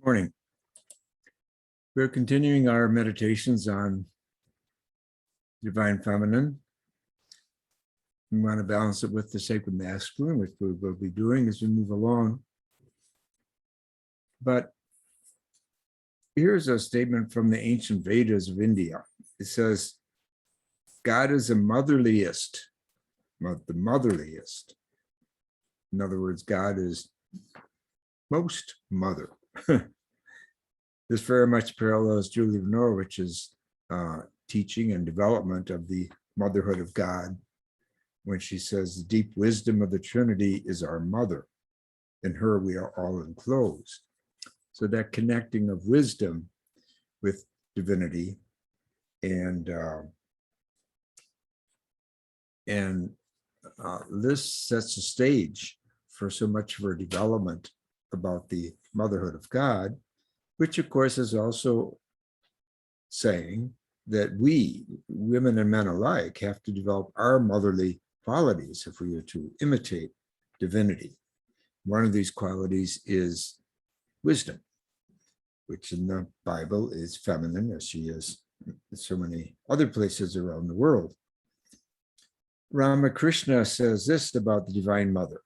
Morning. We're continuing our meditations on divine feminine. We want to balance it with the sacred masculine, which we will be doing as we move along. But here's a statement from the ancient Vedas of India. It says, God is the motherliest. In other words, God is most mother. This very much parallels Julie of Norwich's teaching and development of the motherhood of God, when she says the deep wisdom of the Trinity is our mother. In her we are all enclosed. So that connecting of wisdom with divinity and this sets the stage for so much of her development about the motherhood of God, which of course is also saying that we, women and men alike, have to develop our motherly qualities if we are to imitate divinity. One of these qualities is wisdom, which in the Bible is feminine, as she is in so many other places around the world. Ramakrishna says this about the Divine Mother.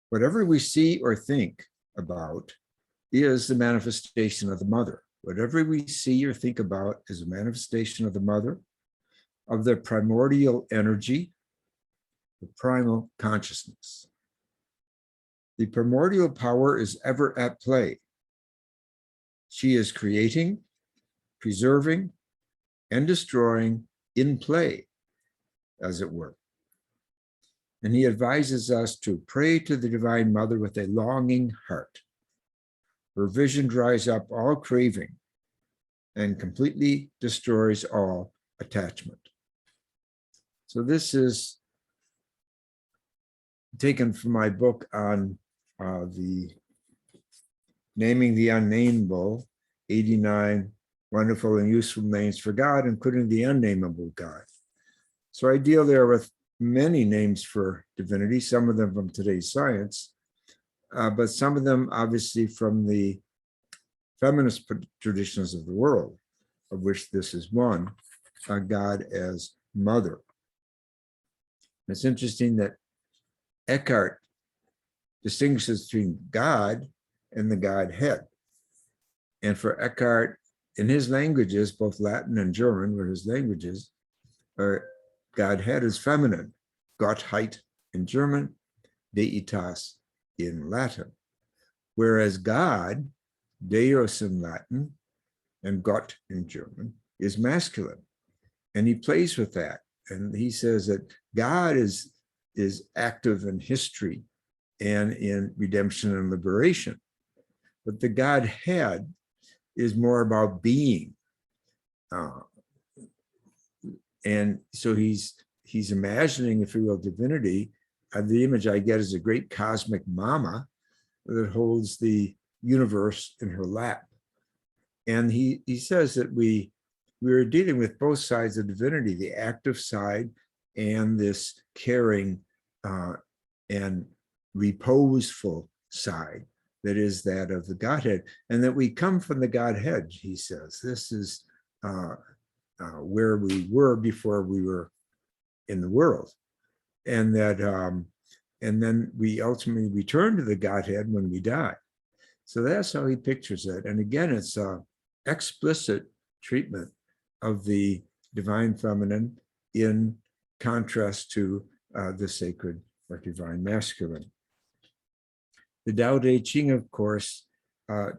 Whatever we see or think about is the manifestation of the mother. Whatever we see or think about is a manifestation of the mother, of the primordial energy, the primal consciousness. The primordial power is ever at play. She is creating, preserving, and destroying in play, as it were. And he advises us to pray to the Divine Mother with a longing heart. Her vision dries up all craving and completely destroys all attachment. So this is taken from my book on the naming the unnameable, 89 wonderful and useful names for God, including the unnameable God. So I deal there with many names for divinity, some of them from today's science, but some of them obviously from the feminist traditions of the world, of which this is one, God as mother. It's interesting that Eckhart distinguishes between God and the Godhead. And for Eckhart, in his languages, both Latin and German were his languages, Godhead is feminine, Gottheit in German, Deitas in Latin. Whereas God, Deus in Latin, and Gott in German, is masculine. And he plays with that. And he says that God is active in history and in redemption and liberation. But the Godhead is more about being. And so he's imagining, if you will, divinity. The image I get is a great cosmic mama that holds the universe in her lap. And he says that we are dealing with both sides of divinity, the active side and this caring and reposeful side that is that of the Godhead, and that we come from the Godhead, he says. This is where we were before we were in the world. And that and then we ultimately return to the Godhead when we die. So that's how he pictures it. And again, it's an explicit treatment of the divine feminine in contrast to the sacred or divine masculine. The Tao Te Ching, of course,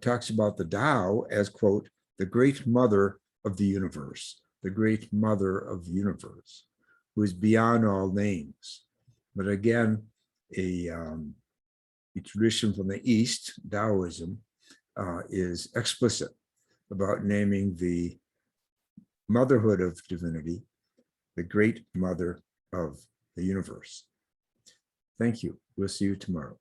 talks about the Tao as, quote, the great mother of the universe, the great mother of the universe, who is beyond all names. But again, a tradition from the East, Taoism, is explicit about naming the motherhood of divinity, the great mother of the universe. Thank you. We'll see you tomorrow.